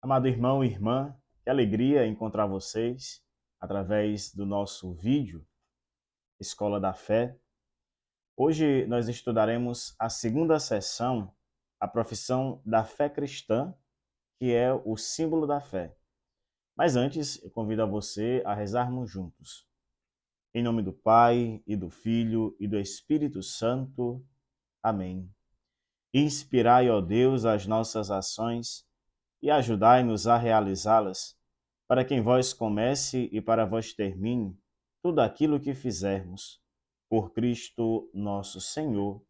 Amado irmão e irmã, que alegria encontrar vocês através do nosso vídeo Escola da Fé. Hoje nós estudaremos a segunda sessão, a profissão da fé cristã, que é o símbolo da fé. Mas antes, eu convido a você a rezarmos juntos. Em nome do Pai, e do Filho, e do Espírito Santo. Amém. Inspirai, ó Deus, as nossas ações e ajudai-nos a realizá-las, para que em vós comece e para vós termine tudo aquilo que fizermos. Por Cristo nosso Senhor.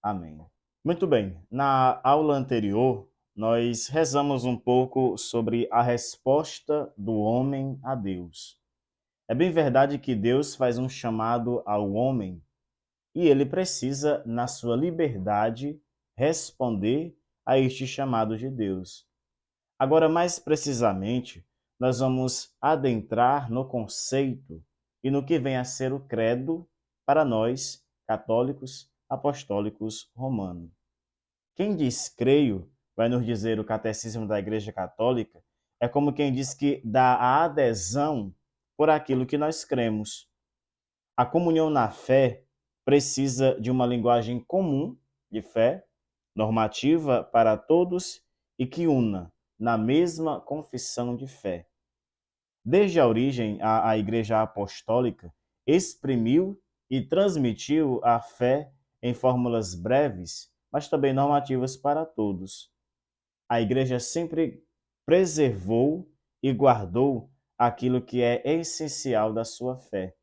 Amém. Muito bem, na aula anterior, nós rezamos um pouco sobre a resposta do homem a Deus. É bem verdade que Deus faz um chamado ao homem e ele precisa, na sua liberdade, responder a este chamado de Deus. Agora, mais precisamente, nós vamos adentrar no conceito e no que vem a ser o credo para nós, católicos, apostólicos romanos. Quem diz creio, vai nos dizer o Catecismo da Igreja Católica, é como quem diz que dá a adesão por aquilo que nós cremos. A comunhão na fé precisa de uma linguagem comum de fé, normativa para todos e que una na mesma confissão de fé. Desde a origem, a Igreja Apostólica exprimiu e transmitiu a fé em fórmulas breves, mas também normativas para todos. A Igreja sempre preservou e guardou aquilo que é essencial da sua fé,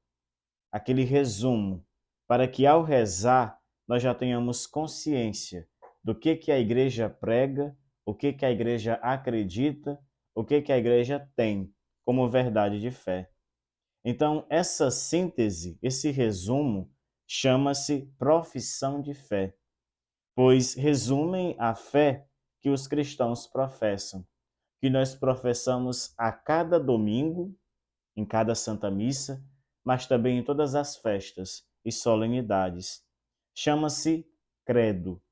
aquele resumo, para que ao rezar nós já tenhamos consciência do que a Igreja prega, o que a Igreja acredita, o que a Igreja tem como verdade de fé. Então, essa síntese, esse resumo, chama-se profissão de fé, pois resumem a fé que os cristãos professam, que nós professamos a cada domingo, em cada Santa Missa, mas também em todas as festas e solenidades. Chama-se credo,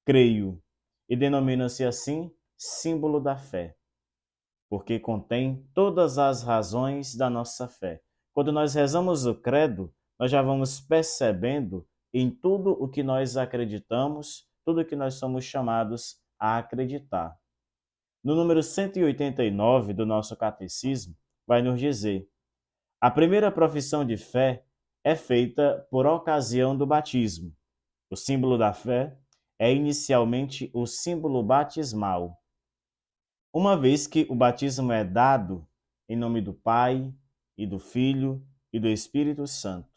creio, e denomina-se assim símbolo da fé, porque contém todas as razões da nossa fé. Quando nós rezamos o credo, nós já vamos percebendo em tudo o que nós acreditamos, tudo o que nós somos chamados a acreditar. No número 189 do nosso catecismo, vai nos dizer: a primeira profissão de fé é feita por ocasião do batismo. O símbolo da fé é inicialmente o símbolo batismal. Uma vez que o batismo é dado em nome do Pai, e do Filho, e do Espírito Santo.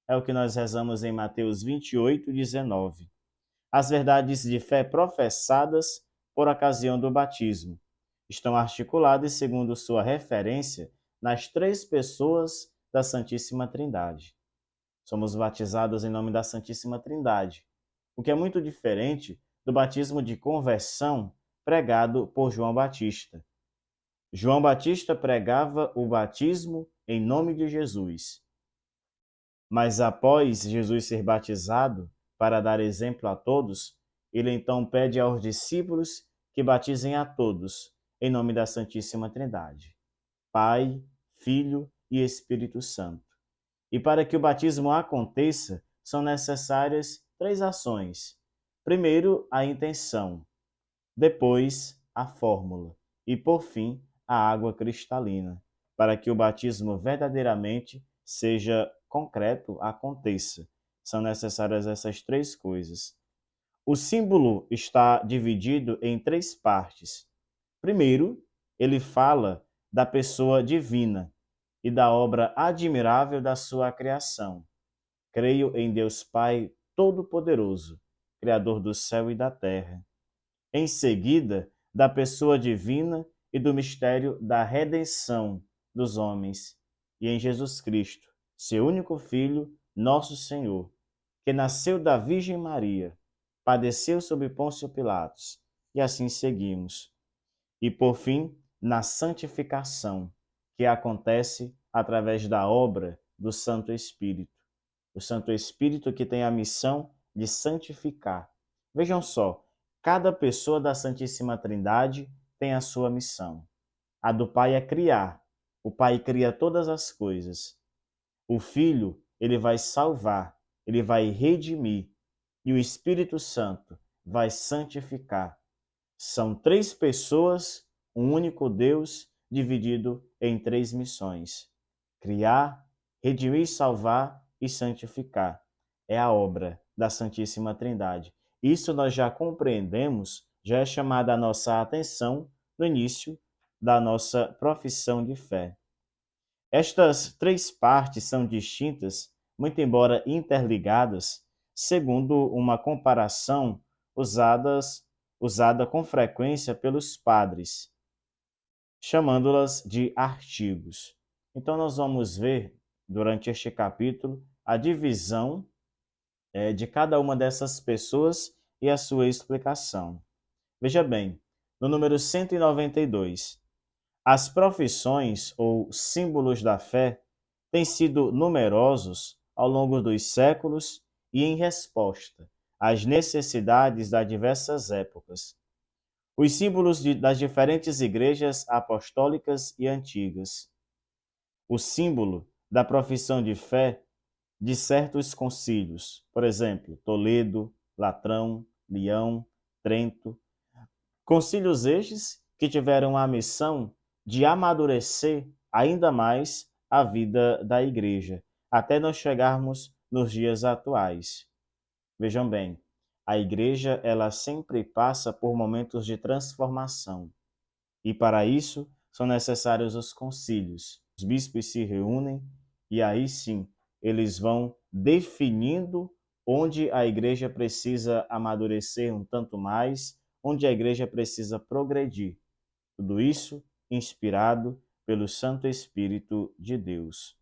É o que nós rezamos em Mateus 28, 19. As verdades de fé professadas por ocasião do batismo estão articuladas segundo sua referência nas três pessoas da Santíssima Trindade. Somos batizados em nome da Santíssima Trindade, o que é muito diferente do batismo de conversão pregado por João Batista. João Batista pregava o batismo em nome de Jesus. Mas após Jesus ser batizado, para dar exemplo a todos, ele então pede aos discípulos que batizem a todos em nome da Santíssima Trindade, Pai, Filho e Espírito Santo. E para que o batismo aconteça, são necessárias três ações. Primeiro, a intenção, depois, a fórmula e, por fim, a água cristalina, para que o batismo verdadeiramente seja concreto, aconteça. São necessárias essas três coisas. O símbolo está dividido em três partes. Primeiro, ele fala da pessoa divina e da obra admirável da sua criação. Creio em Deus Pai Todo-Poderoso, Criador do céu e da terra. Em seguida, da pessoa divina e do mistério da redenção dos homens, e em Jesus Cristo, seu único Filho, nosso Senhor, que nasceu da Virgem Maria, padeceu sob Pôncio Pilatos, e assim seguimos. E por fim, na santificação, que acontece através da obra do Santo Espírito. O Santo Espírito que tem a missão de santificar. Vejam só, cada pessoa da Santíssima Trindade tem a sua missão. A do Pai é criar. O Pai cria todas as coisas. O Filho, ele vai salvar, ele vai redimir. E o Espírito Santo vai santificar. São três pessoas, um único Deus, dividido em três missões: criar, redimir, salvar e santificar. É a obra da Santíssima Trindade. Isso nós já compreendemos, já é chamada a nossa atenção no início da nossa profissão de fé. Estas três partes são distintas, muito embora interligadas, segundo uma comparação usada com frequência pelos padres, chamando-las de artigos. Então, nós vamos ver, durante este capítulo, a divisão de cada uma dessas pessoas e a sua explicação. Veja bem, no número 192, as profissões ou símbolos da fé têm sido numerosos ao longo dos séculos e em resposta às necessidades das diversas épocas. Os símbolos das diferentes igrejas apostólicas e antigas. O símbolo da profissão de fé de certos concílios, por exemplo, Toledo, Latrão, Leão, Trento. Concílios estes que tiveram a missão de amadurecer ainda mais a vida da igreja, até nós chegarmos nos dias atuais. Vejam bem, a igreja ela sempre passa por momentos de transformação. E para isso são necessários os concílios. Os bispos se reúnem e aí sim eles vão definindo onde a igreja precisa amadurecer um tanto mais, onde a igreja precisa progredir. Tudo isso inspirado pelo Santo Espírito de Deus.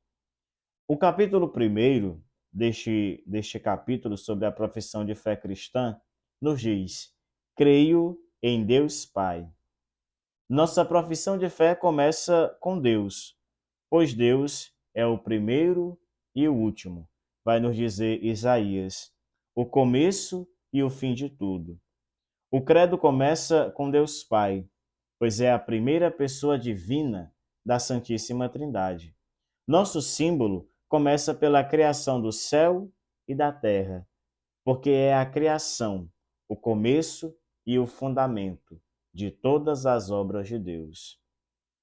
O capítulo 1 deste capítulo sobre a profissão de fé cristã nos diz: creio em Deus Pai. Nossa profissão de fé começa com Deus, pois Deus é o primeiro e o último. Vai nos dizer Isaías, o começo e o fim de tudo. O credo começa com Deus Pai, pois é a primeira pessoa divina da Santíssima Trindade. Nosso símbolo começa pela criação do céu e da terra, porque é a criação, o começo e o fundamento de todas as obras de Deus.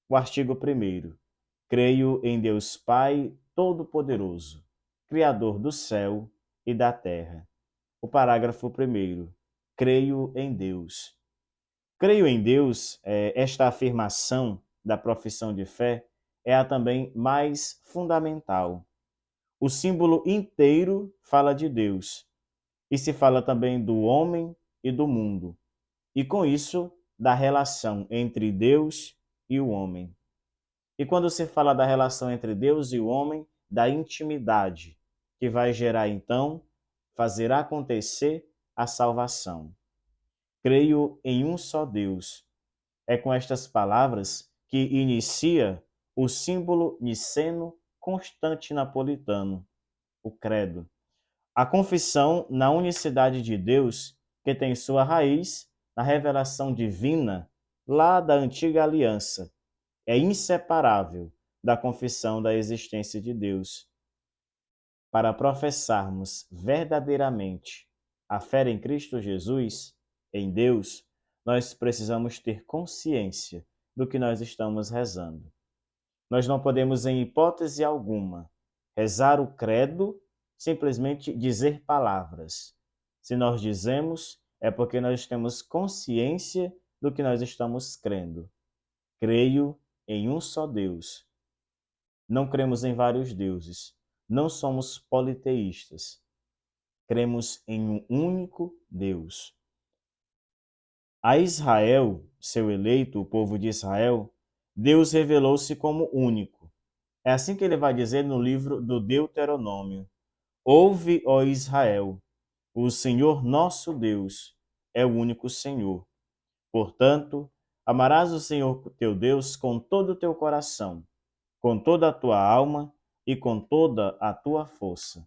O artigo 1º. Creio em Deus Pai Todo-Poderoso, Criador do céu e da terra. O parágrafo 1º. Creio em Deus. Creio em Deus, esta afirmação da profissão de fé é a também mais fundamental. O símbolo inteiro fala de Deus, e se fala também do homem e do mundo, e com isso da relação entre Deus e o homem. E quando se fala da relação entre Deus e o homem, da intimidade, que vai gerar então, fazer acontecer a salvação. Creio em um só Deus. É com estas palavras que inicia o símbolo niceno-constantinopolitano, o credo. A confissão na unicidade de Deus, que tem sua raiz na revelação divina lá da antiga aliança, é inseparável da confissão da existência de Deus. Para professarmos verdadeiramente a fé em Cristo Jesus, em Deus, nós precisamos ter consciência do que nós estamos rezando. Nós não podemos, em hipótese alguma, rezar o credo, simplesmente dizer palavras. Se nós dizemos, é porque nós temos consciência do que nós estamos crendo. Creio em um só Deus. Não cremos em vários deuses. Não somos politeístas. Cremos em um único Deus. A Israel, seu eleito, o povo de Israel, Deus revelou-se como único. É assim que ele vai dizer no livro do Deuteronômio. Ouve, ó Israel, o Senhor nosso Deus é o único Senhor. Portanto, Amarás o Senhor teu Deus com todo o teu coração, com toda a tua alma e com toda a tua força.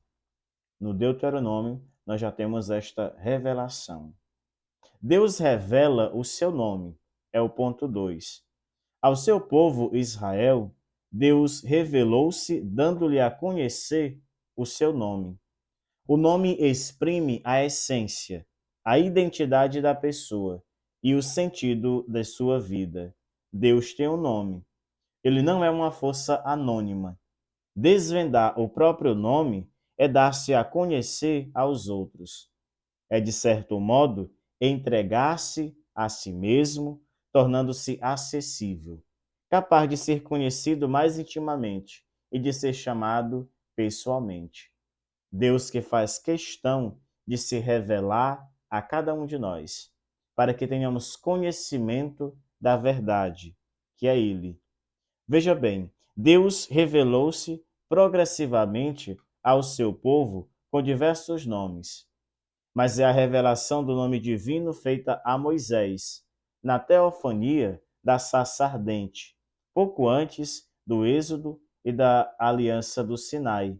No Deuteronômio, nós já temos esta revelação. Deus revela o seu nome, é o ponto 2. Ao seu povo Israel, Deus revelou-se dando-lhe a conhecer o seu nome. O nome exprime a essência, a identidade da pessoa e o sentido de sua vida. Deus tem um nome. Ele não é uma força anônima. Desvendar o próprio nome é dar-se a conhecer aos outros. É, de certo modo, entregar-se a si mesmo, tornando-se acessível, capaz de ser conhecido mais intimamente e de ser chamado pessoalmente. Deus que faz questão de se revelar a cada um de nós, para que tenhamos conhecimento da verdade, que é Ele. Veja bem, Deus revelou-se progressivamente ao seu povo com diversos nomes, mas é a revelação do nome divino feita a Moisés, na teofania da sarça ardente, pouco antes do Êxodo e da Aliança do Sinai,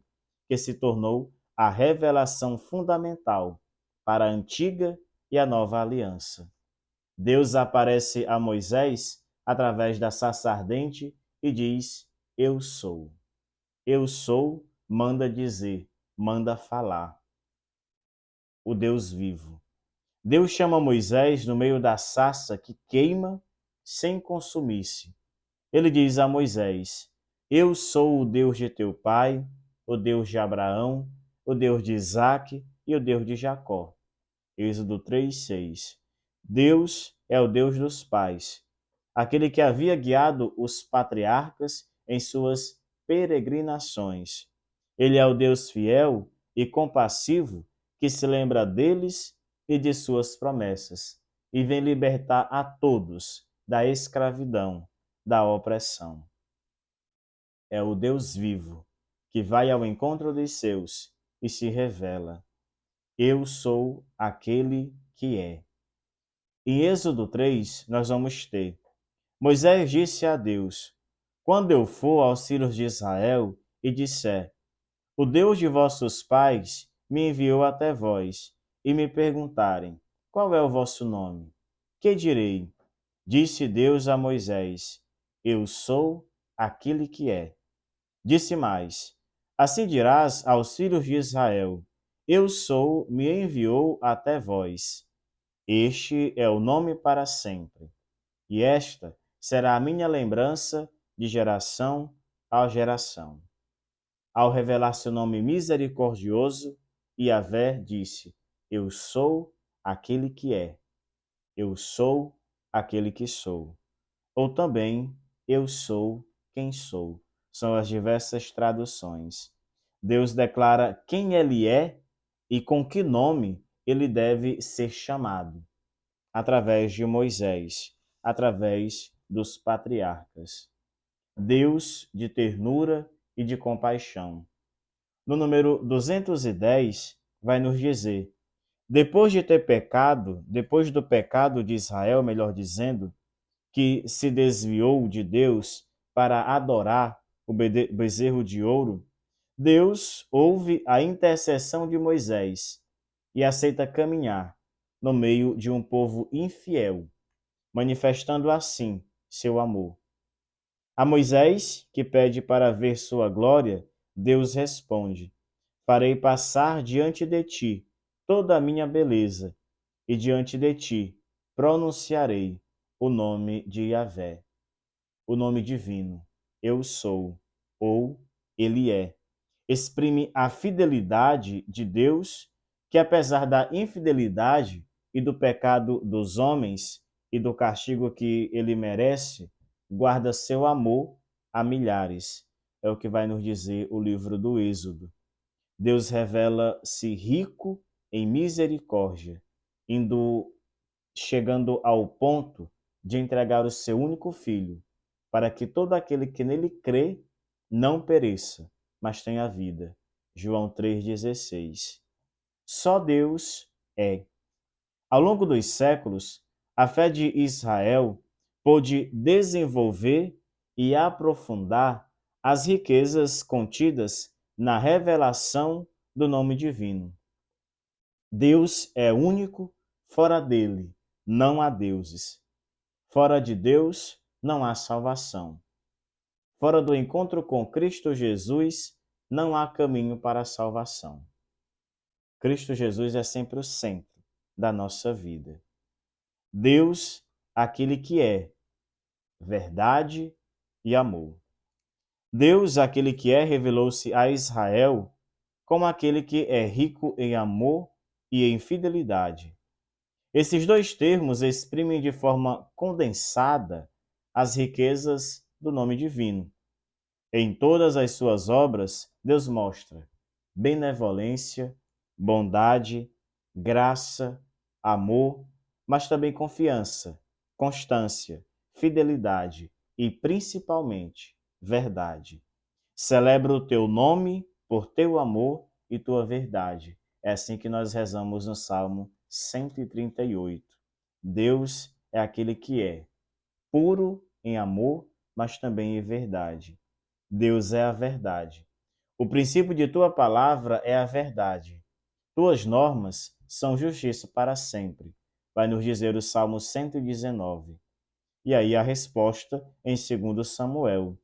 que se tornou a revelação fundamental para a antiga e a nova aliança. Deus aparece a Moisés através da sarça ardente e diz: Eu sou. Eu sou, manda dizer, manda falar. O Deus vivo. Deus chama Moisés no meio da sarça que queima sem consumir-se. Ele diz a Moisés: Eu sou o Deus de teu pai, o Deus de Abraão, o Deus de Isaque e o Deus de Jacó. Êxodo 3:6. Deus é o Deus dos pais, aquele que havia guiado os patriarcas em suas peregrinações. Ele é o Deus fiel e compassivo que se lembra deles e de suas promessas e vem libertar a todos da escravidão, da opressão. É o Deus vivo que vai ao encontro dos seus e se revela. Eu sou aquele que é. Em Êxodo 3, nós vamos ter: Moisés disse a Deus: Quando eu for aos filhos de Israel e disser: O Deus de vossos pais me enviou até vós, e me perguntarem: Qual é o vosso nome? Que direi? Disse Deus a Moisés: Eu sou aquele que é. Disse mais: Assim dirás aos filhos de Israel: Eu sou, me enviou até vós. Este é o nome para sempre, e esta será a minha lembrança de geração a geração. Ao revelar seu nome misericordioso, Yahvé disse: Eu sou aquele que é. Eu sou aquele que sou. Ou também, eu sou quem sou. São as diversas traduções. Deus declara quem ele é e com que nome ele deve ser chamado, através de Moisés, através dos patriarcas. Deus de ternura e de compaixão. No número 210, vai nos dizer: depois de ter pecado, depois do pecado de Israel, melhor dizendo, que se desviou de Deus para adorar o bezerro de ouro, Deus ouve a intercessão de Moisés e aceita caminhar no meio de um povo infiel, manifestando assim seu amor. A Moisés, que pede para ver sua glória, Deus responde: Farei passar diante de ti toda a minha beleza, e diante de ti pronunciarei o nome de Yahvé, o nome divino. Eu sou, ou Ele é. Exprime a fidelidade de Deus, que apesar da infidelidade e do pecado dos homens e do castigo que ele merece, guarda seu amor a milhares. É o que vai nos dizer o livro do Êxodo. Deus revela-se rico em misericórdia, chegando ao ponto de entregar o seu único filho, para que todo aquele que nele crê não pereça, mas tenha vida. João 3,16. Só Deus é. Ao longo dos séculos, a fé de Israel pôde desenvolver e aprofundar as riquezas contidas na revelação do nome divino. Deus é único, fora dele não há deuses. Fora de Deus não há salvação. Fora do encontro com Cristo Jesus não há caminho para a salvação. Cristo Jesus é sempre o centro da nossa vida. Deus, aquele que é verdade e amor. Deus, aquele que é, revelou-se a Israel como aquele que é rico em amor e em fidelidade. Esses dois termos exprimem de forma condensada as riquezas do nome divino. Em todas as suas obras, Deus mostra benevolência, bondade, graça, amor, mas também confiança, constância, fidelidade e, principalmente, verdade. Celebro o teu nome por teu amor e tua verdade. É assim que nós rezamos no Salmo 138. Deus é aquele que é puro em amor, mas também em verdade. Deus é a verdade. O princípio de tua palavra é a verdade. Tuas normas são justiça para sempre. Vai nos dizer o Salmo 119. E aí a resposta em 2 Samuel.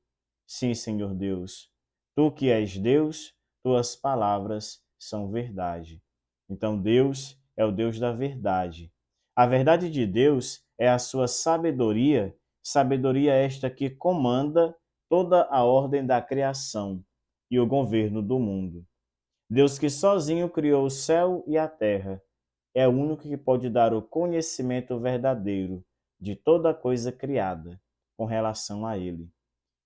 Sim, Senhor Deus, tu que és Deus, tuas palavras são verdade. Então Deus é o Deus da verdade. A verdade de Deus é a sua sabedoria, sabedoria esta que comanda toda a ordem da criação e o governo do mundo. Deus que sozinho criou o céu e a terra, é o único que pode dar o conhecimento verdadeiro de toda coisa criada com relação a ele.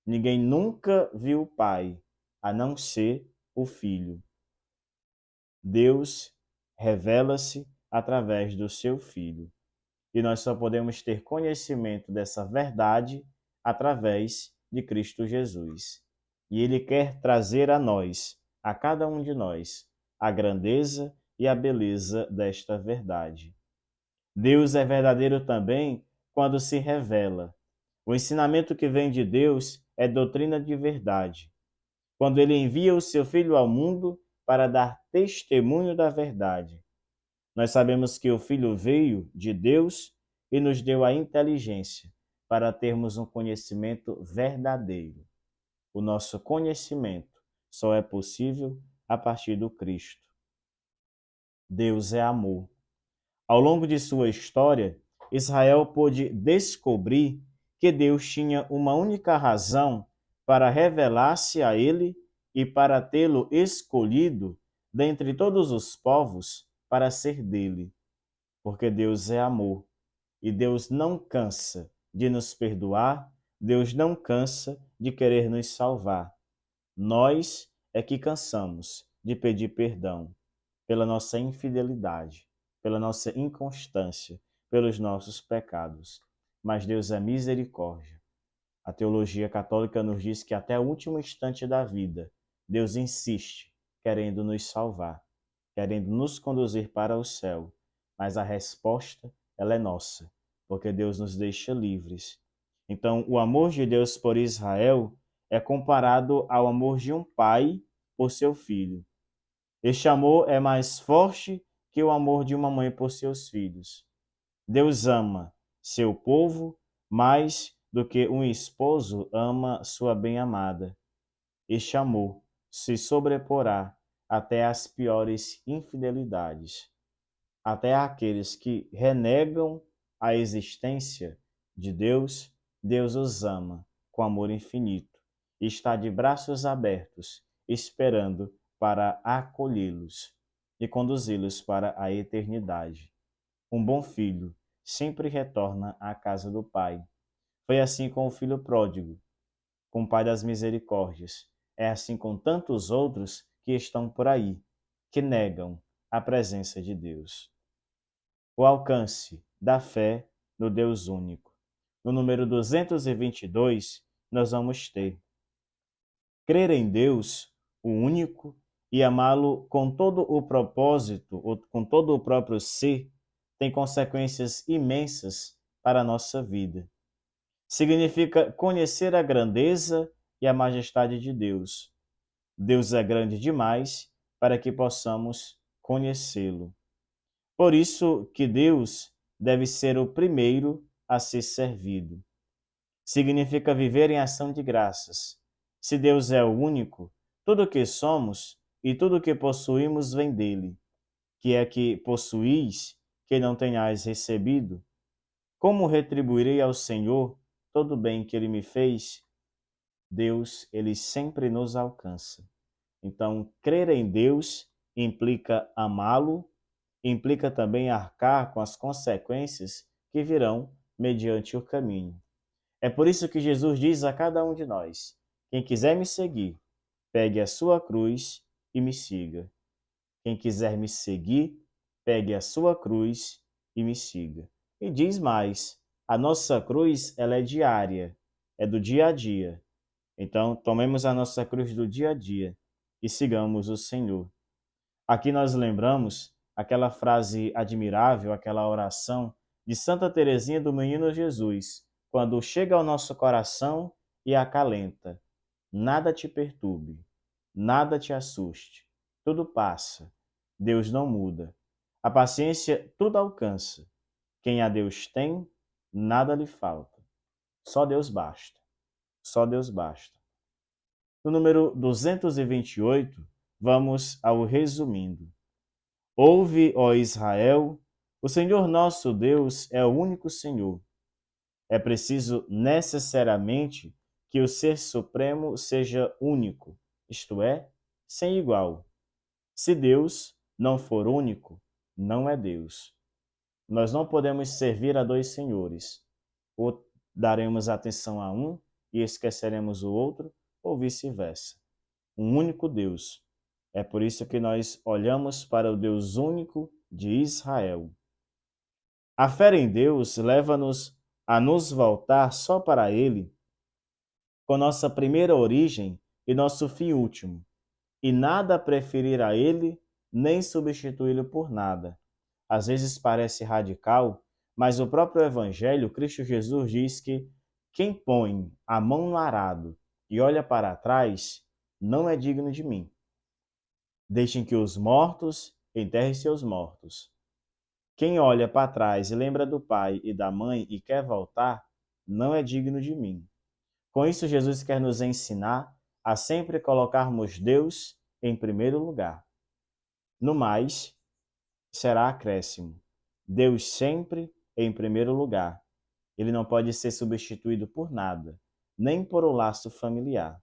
Ninguém nunca viu o Pai, a não ser o Filho. Deus revela-se através do seu Filho. E nós só podemos ter conhecimento dessa verdade através de Cristo Jesus. E Ele quer trazer a nós, a cada um de nós, a grandeza e a beleza desta verdade. Deus é verdadeiro também quando se revela. O ensinamento que vem de Deus é doutrina de verdade. Quando Ele envia o seu Filho ao mundo para dar testemunho da verdade. Nós sabemos que o Filho veio de Deus e nos deu a inteligência para termos um conhecimento verdadeiro. O nosso conhecimento só é possível a partir do Cristo. Deus é amor. Ao longo de sua história, Israel pôde descobrir que Deus tinha uma única razão para revelar-se a ele e para tê-lo escolhido dentre todos os povos para ser dele. Porque Deus é amor e Deus não cansa de nos perdoar, Deus não cansa de querer nos salvar. Nós é que cansamos de pedir perdão pela nossa infidelidade, pela nossa inconstância, pelos nossos pecados. Mas Deus é misericórdia. A teologia católica nos diz que até o último instante da vida, Deus insiste, querendo nos salvar, querendo nos conduzir para o céu. Mas a resposta, ela é nossa, porque Deus nos deixa livres. Então, o amor de Deus por Israel é comparado ao amor de um pai por seu filho. Este amor é mais forte que o amor de uma mãe por seus filhos. Deus ama seu povo mais do que um esposo ama sua bem-amada. Este amor se sobreporá até às piores infidelidades, até aqueles que renegam a existência de Deus. Deus os ama com amor infinito e está de braços abertos, esperando para acolhê-los e conduzi-los para a eternidade. Um bom filho sempre retorna à casa do Pai. Foi assim com o filho pródigo, com o Pai das misericórdias. É assim com tantos outros que estão por aí, que negam a presença de Deus. O alcance da fé no Deus único. No número 222, nós vamos ter: crer em Deus, o único, e amá-lo com todo o propósito, ou com todo o próprio ser, tem consequências imensas para a nossa vida. Significa conhecer a grandeza e a majestade de Deus. Deus é grande demais para que possamos conhecê-lo. Por isso que Deus deve ser o primeiro a ser servido. Significa viver em ação de graças. Se Deus é o único, tudo o que somos e tudo o que possuímos vem dele. Que é que possuís, que não tenhais recebido? Como retribuirei ao Senhor todo o bem que ele me fez? Deus, ele sempre nos alcança. Então, crer em Deus implica amá-lo, implica também arcar com as consequências que virão mediante o caminho. É por isso que Jesus diz a cada um de nós: quem quiser me seguir, pegue a sua cruz e me siga. Quem quiser me seguir, pegue a sua cruz e me siga. E diz mais: a nossa cruz, ela é diária, é do dia a dia. Então, tomemos a nossa cruz do dia a dia e sigamos o Senhor. Aqui nós lembramos aquela frase admirável, aquela oração de Santa Teresinha do Menino Jesus, quando chega ao nosso coração e acalenta: nada te perturbe, nada te assuste, tudo passa, Deus não muda. A paciência tudo alcança. Quem a Deus tem, nada lhe falta. Só Deus basta. Só Deus basta. No número 228, vamos ao resumindo. Ouve, ó Israel, o Senhor nosso Deus é o único Senhor. É preciso necessariamente que o Ser Supremo seja único, isto é, sem igual. Se Deus não for único, não é Deus. Nós não podemos servir a dois senhores. Ou daremos atenção a um e esqueceremos o outro, ou vice-versa. Um único Deus. É por isso que nós olhamos para o Deus único de Israel. A fé em Deus leva-nos a nos voltar só para Ele, com nossa primeira origem e nosso fim último, e nada preferir a Ele, nem substituí-lo por nada. Às vezes parece radical, mas o próprio Evangelho, Cristo Jesus diz que quem põe a mão no arado e olha para trás não é digno de mim. Deixem que os mortos enterrem seus mortos. Quem olha para trás e lembra do pai e da mãe e quer voltar, não é digno de mim. Com isso, Jesus quer nos ensinar a sempre colocarmos Deus em primeiro lugar. No mais, será acréscimo. Deus sempre em primeiro lugar. Ele não pode ser substituído por nada, nem por um laço familiar.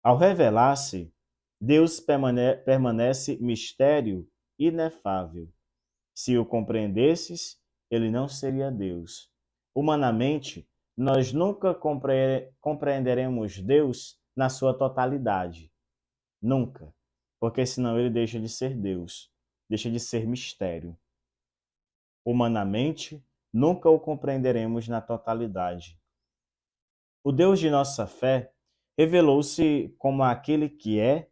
Ao revelar-se, Deus permanece mistério inefável. Se o compreendesses, ele não seria Deus. Humanamente, nós nunca compreenderemos Deus na sua totalidade. Nunca. Porque senão ele deixa de ser Deus, deixa de ser mistério. Humanamente, nunca o compreenderemos na totalidade. O Deus de nossa fé revelou-se como aquele que é,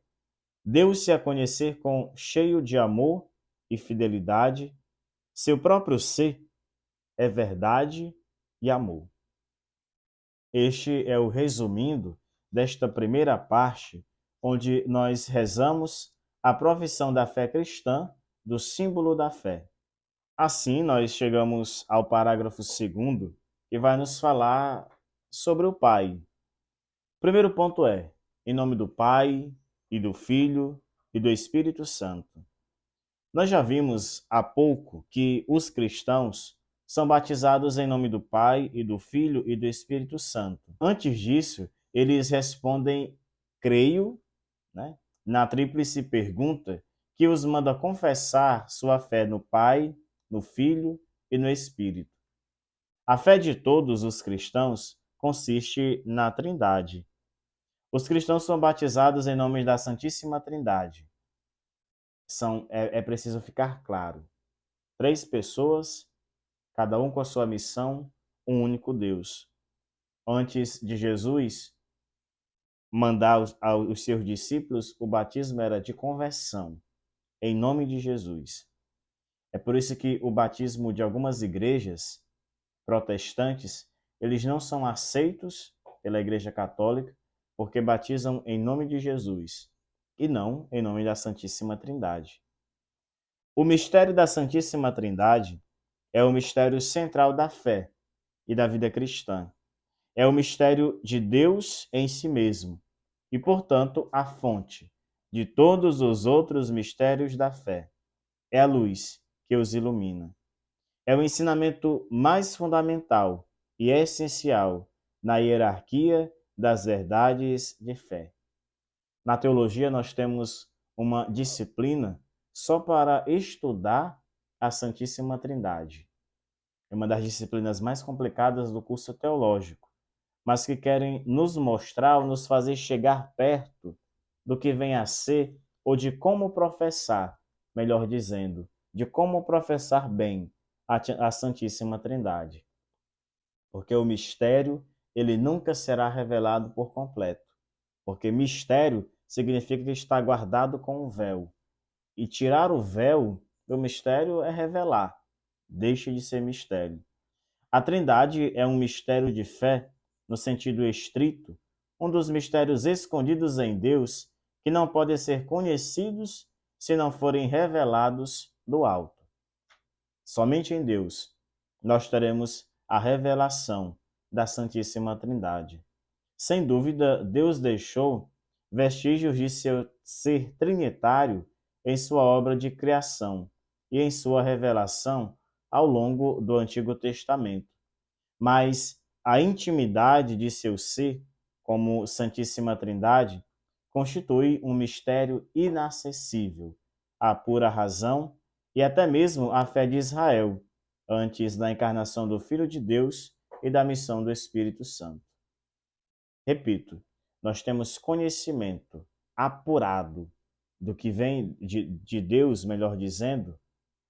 deu-se a conhecer com cheio de amor e fidelidade. Seu próprio ser é verdade e amor. Este é o resumindo desta primeira parte, onde nós rezamos a profissão da fé cristã, do símbolo da fé. Assim, nós chegamos ao parágrafo 2º, que vai nos falar sobre o Pai. O primeiro ponto é: em nome do Pai, e do Filho, e do Espírito Santo. Nós já vimos há pouco que os cristãos são batizados em nome do Pai, e do Filho e do Espírito Santo. Antes disso, eles respondem creio, né, na tríplice pergunta que os manda confessar sua fé no Pai, no Filho e no Espírito. A fé de todos os cristãos consiste na Trindade. Os cristãos são batizados em nome da Santíssima Trindade. É preciso ficar claro. 3 pessoas, cada um com a sua missão, um único Deus. Antes de Jesus mandar aos seus discípulos, o batismo era de conversão, em nome de Jesus. É por isso que o batismo de algumas igrejas protestantes, eles não são aceitos pela Igreja Católica porque batizam em nome de Jesus e não em nome da Santíssima Trindade. O mistério da Santíssima Trindade é o mistério central da fé e da vida cristã. É o mistério de Deus em si mesmo e, portanto, a fonte de todos os outros mistérios da fé. É a luz que os ilumina. É o ensinamento mais fundamental e essencial na hierarquia das verdades de fé. Na teologia, nós temos uma disciplina só para estudar a Santíssima Trindade. É uma das disciplinas mais complicadas do curso teológico, mas que querem nos mostrar ou nos fazer chegar perto do que vem a ser ou de como professar, melhor dizendo, de como professar bem a Santíssima Trindade. Porque o mistério, ele nunca será revelado por completo. Porque mistério significa que está guardado com um véu. E tirar o véu do mistério é revelar. Deixa de ser mistério. A Trindade é um mistério de fé, no sentido estrito, um dos mistérios escondidos em Deus que não podem ser conhecidos se não forem revelados do alto. Somente em Deus nós teremos a revelação da Santíssima Trindade. Sem dúvida, Deus deixou vestígios de seu ser trinitário em sua obra de criação e em sua revelação ao longo do Antigo Testamento. Mas a intimidade de seu ser, como Santíssima Trindade, constitui um mistério inacessível à pura razão e até mesmo à fé de Israel, antes da encarnação do Filho de Deus e da missão do Espírito Santo. Repito, nós temos conhecimento apurado do que vem de Deus, melhor dizendo,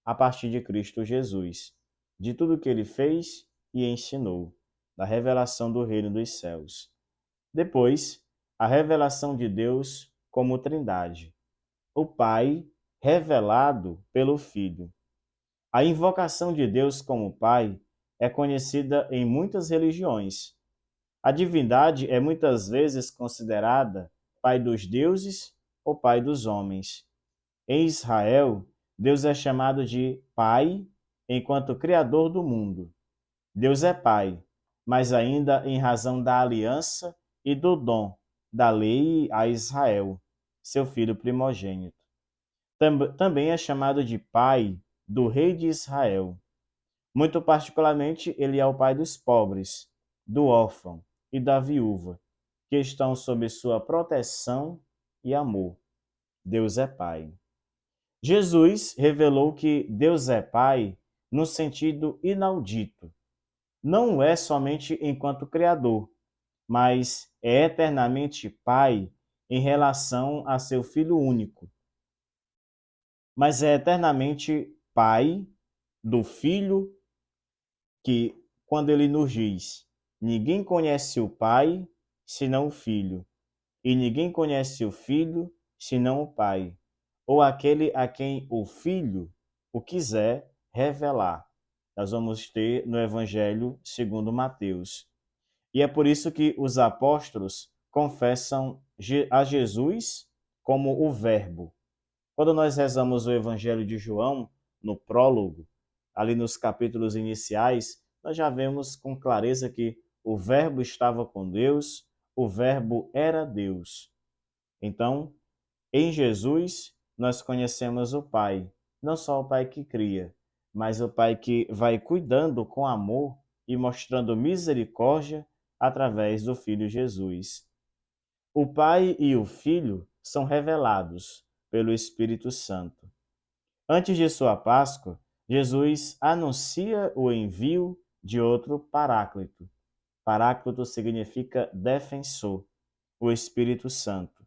a partir de Cristo Jesus, de tudo que ele fez e ensinou, da revelação do reino dos céus. Depois, a revelação de Deus como Trindade, o Pai revelado pelo Filho. A invocação de Deus como Pai é conhecida em muitas religiões. A divindade é muitas vezes considerada Pai dos deuses ou Pai dos homens. Em Israel, Deus é chamado de Pai enquanto Criador do mundo. Deus é Pai, mas ainda em razão da aliança e do dom da lei a Israel, seu filho primogênito. Também é chamado de Pai do Rei de Israel. Muito particularmente, ele é o Pai dos pobres, do órfão e da viúva, que estão sob sua proteção e amor. Deus é Pai. Jesus revelou que Deus é Pai no sentido inaudito. Não é somente enquanto Criador, mas é eternamente Pai em relação a seu Filho único. Mas é eternamente Pai do Filho que, quando ele nos diz: ninguém conhece o Pai senão o Filho, e ninguém conhece o Filho senão o Pai, ou aquele a quem o Filho o quiser revelar. Nós vamos ter no Evangelho segundo Mateus. E é por isso que os apóstolos confessam a Jesus como o Verbo. Quando nós rezamos o Evangelho de João, no prólogo, ali nos capítulos iniciais, nós já vemos com clareza que o Verbo estava com Deus, o Verbo era Deus. Então, em Jesus, nós conhecemos o Pai, não só o Pai que cria, mas o Pai que vai cuidando com amor e mostrando misericórdia através do Filho Jesus. O Pai e o Filho são revelados pelo Espírito Santo. Antes de sua Páscoa, Jesus anuncia o envio de outro Paráclito. Paráclito significa defensor, o Espírito Santo.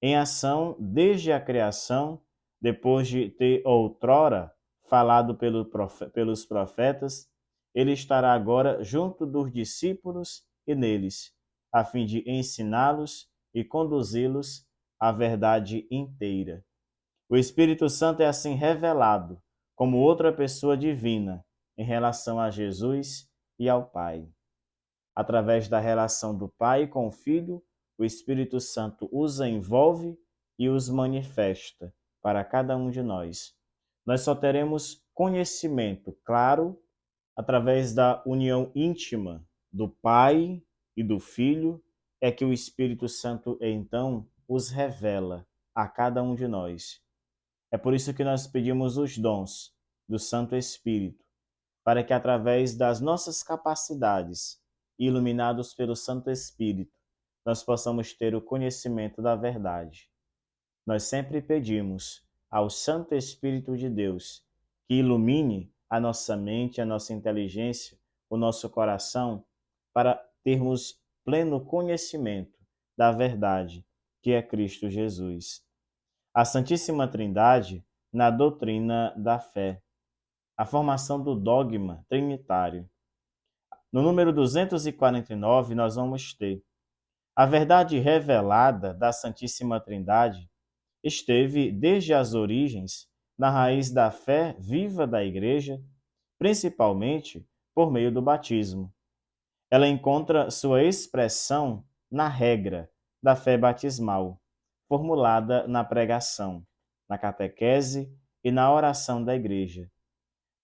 Em ação desde a criação, depois de ter outrora falado pelos profetas, ele estará agora junto dos discípulos e neles, a fim de ensiná-los e conduzi-los à verdade inteira. O Espírito Santo é assim revelado como outra pessoa divina em relação a Jesus e ao Pai. através da relação do Pai com o Filho, o Espírito Santo os envolve e os manifesta para cada um de nós. Nós só teremos conhecimento claro através da união íntima do Pai e do Filho, é que o Espírito Santo então os revela a cada um de nós. É por isso que nós pedimos os dons do Santo Espírito, para que através das nossas capacidades, iluminados pelo Santo Espírito, nós possamos ter o conhecimento da verdade. Nós sempre pedimos ao Santo Espírito de Deus que ilumine a nossa mente, a nossa inteligência, o nosso coração, para termos pleno conhecimento da verdade, que é Cristo Jesus. A Santíssima Trindade na doutrina da fé. A formação do dogma trinitário. No número 249, nós vamos ter a verdade revelada da Santíssima Trindade esteve desde as origens na raiz da fé viva da Igreja, principalmente por meio do batismo. Ela encontra sua expressão na regra da fé batismal, formulada na pregação, na catequese e na oração da Igreja.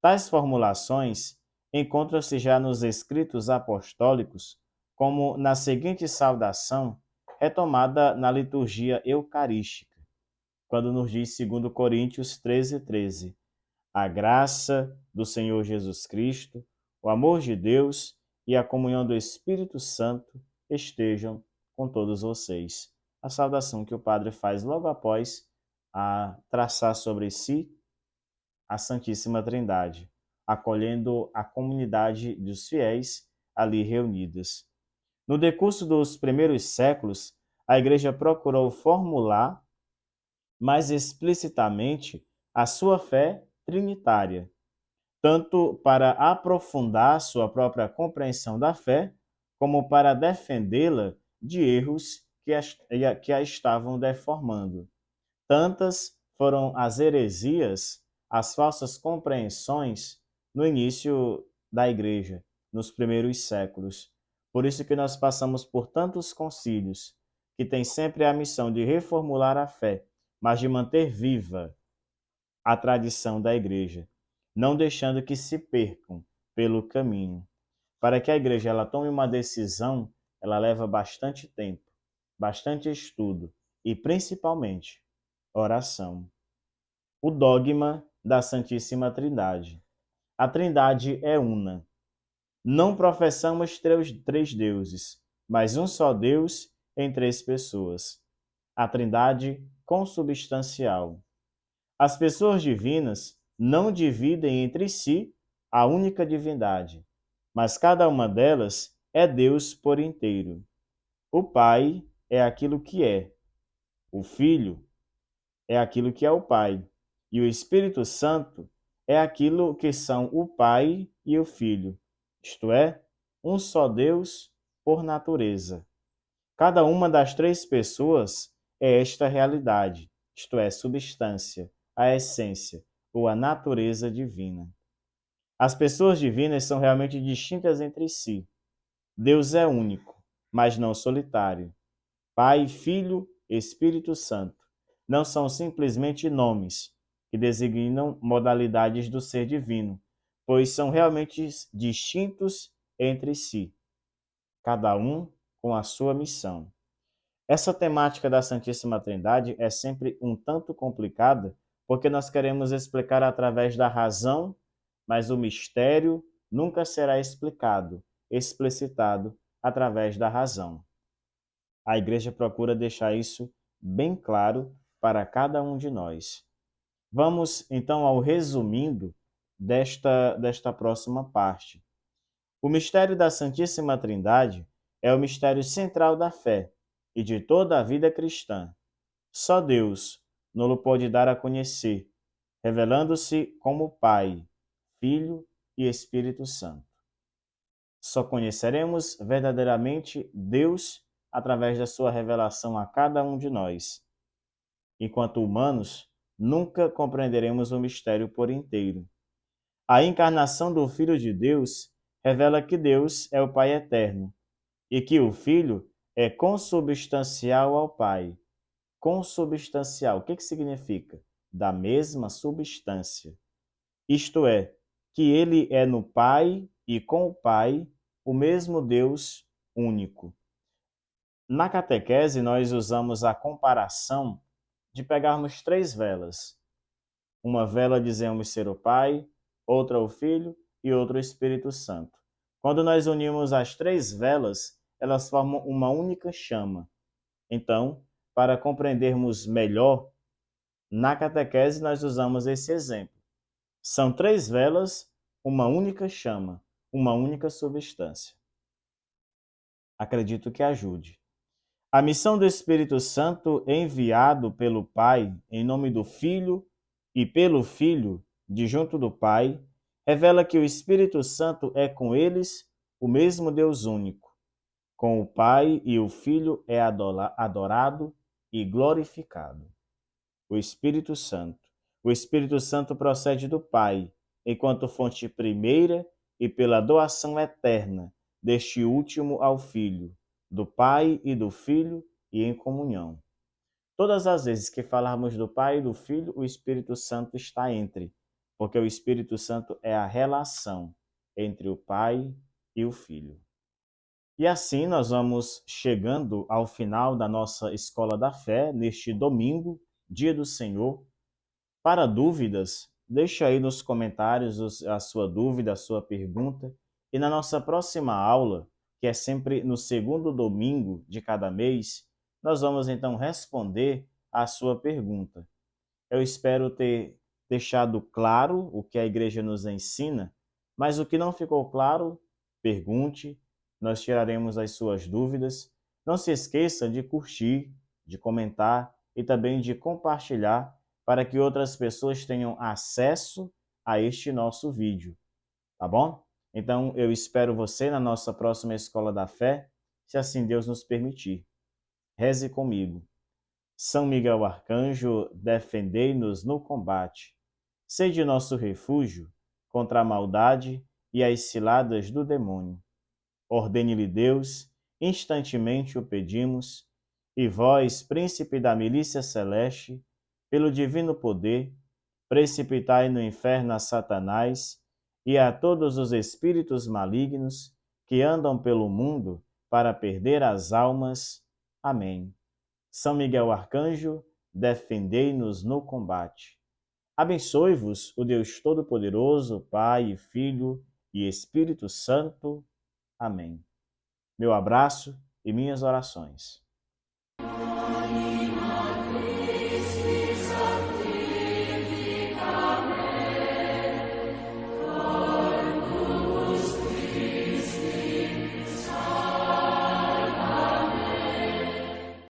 Tais formulações encontram-se já nos escritos apostólicos, como na seguinte saudação, retomada na liturgia eucarística, quando nos diz 2 Coríntios 13:13, a graça do Senhor Jesus Cristo, o amor de Deus e a comunhão do Espírito Santo estejam com todos vocês. A saudação que o Padre faz logo após a traçar sobre si a Santíssima Trindade, acolhendo a comunidade dos fiéis ali reunidas. No decurso dos primeiros séculos, a Igreja procurou formular mais explicitamente a sua fé trinitária, tanto para aprofundar sua própria compreensão da fé, como para defendê-la de erros que a estavam deformando. Tantas foram as heresias, as falsas compreensões no início da Igreja, nos primeiros séculos. Por isso que nós passamos por tantos concílios, que têm sempre a missão de reformular a fé, mas de manter viva a tradição da Igreja, não deixando que se percam pelo caminho. Para que a Igreja ela tome uma decisão, ela leva bastante tempo, bastante estudo e, principalmente, oração. O dogma da Santíssima Trindade. A Trindade é una. Não professamos três deuses, mas um só Deus em três pessoas. A Trindade consubstancial. As pessoas divinas não dividem entre si a única divindade, mas cada uma delas é Deus por inteiro. O Pai é aquilo que é, o Filho é aquilo que é o Pai, e o Espírito Santo é aquilo que são o Pai e o Filho, isto é, um só Deus por natureza. Cada uma das três pessoas é esta realidade, isto é, substância, a essência ou a natureza divina. As pessoas divinas são realmente distintas entre si. Deus é único, mas não solitário. Pai, Filho, Espírito Santo não são simplesmente nomes que designam modalidades do ser divino, pois são realmente distintos entre si, cada um com a sua missão. Essa temática da Santíssima Trindade é sempre um tanto complicada, porque nós queremos explicar através da razão, mas o mistério nunca será explicado, explicitado através da razão. A Igreja procura deixar isso bem claro para cada um de nós. Vamos, então, ao resumindo desta próxima parte. O mistério da Santíssima Trindade é o mistério central da fé e de toda a vida cristã. Só Deus nos pode dar a conhecer, revelando-se como Pai, Filho e Espírito Santo. Só conheceremos verdadeiramente Deus através da sua revelação a cada um de nós. Enquanto humanos, nunca compreenderemos o mistério por inteiro. A encarnação do Filho de Deus revela que Deus é o Pai eterno, e que o Filho é consubstancial ao Pai. Consubstancial, o que significa? Da mesma substância. Isto é, que ele é no Pai e com o Pai o mesmo Deus único. Na catequese, nós usamos a comparação de pegarmos 3 velas. Uma vela dizemos ser o Pai, outra o Filho e outra o Espírito Santo. Quando nós unimos as 3 velas, elas formam uma única chama. Então, para compreendermos melhor, na catequese nós usamos esse exemplo. São 3 velas, uma única chama, uma única substância. Acredito que ajude. A missão do Espírito Santo enviado pelo Pai em nome do Filho e pelo Filho de junto do Pai revela que o Espírito Santo é com eles o mesmo Deus único. Com o Pai e o Filho é adorado e glorificado. O Espírito Santo. O Espírito Santo procede do Pai, enquanto fonte primeira e pela doação eterna deste último ao Filho, do Pai e do Filho e em comunhão. Todas as vezes que falarmos do Pai e do Filho, o Espírito Santo está entre, porque o Espírito Santo é a relação entre o Pai e o Filho. E assim nós vamos chegando ao final da nossa Escola da Fé, neste domingo, Dia do Senhor. Para dúvidas, deixa aí nos comentários a sua dúvida, a sua pergunta. E na nossa próxima aula, que é sempre no segundo domingo de cada mês, nós vamos então responder a sua pergunta. Eu espero ter deixado claro o que a igreja nos ensina, mas o que não ficou claro, pergunte, nós tiraremos as suas dúvidas. Não se esqueça de curtir, de comentar e também de compartilhar para que outras pessoas tenham acesso a este nosso vídeo, tá bom? Então, eu espero você na nossa próxima Escola da Fé, se assim Deus nos permitir. Reze comigo. São Miguel Arcanjo, defendei-nos no combate. Sede nosso refúgio contra a maldade e as ciladas do demônio. Ordene-lhe Deus, instantemente o pedimos, e vós, príncipe da milícia celeste, pelo divino poder, precipitai no inferno a Satanás e a todos os espíritos malignos que andam pelo mundo para perder as almas. Amém. São Miguel Arcanjo, defendei-nos no combate. Abençoe-vos o Deus Todo-Poderoso, Pai, Filho e Espírito Santo. Amém. Meu abraço e minhas orações.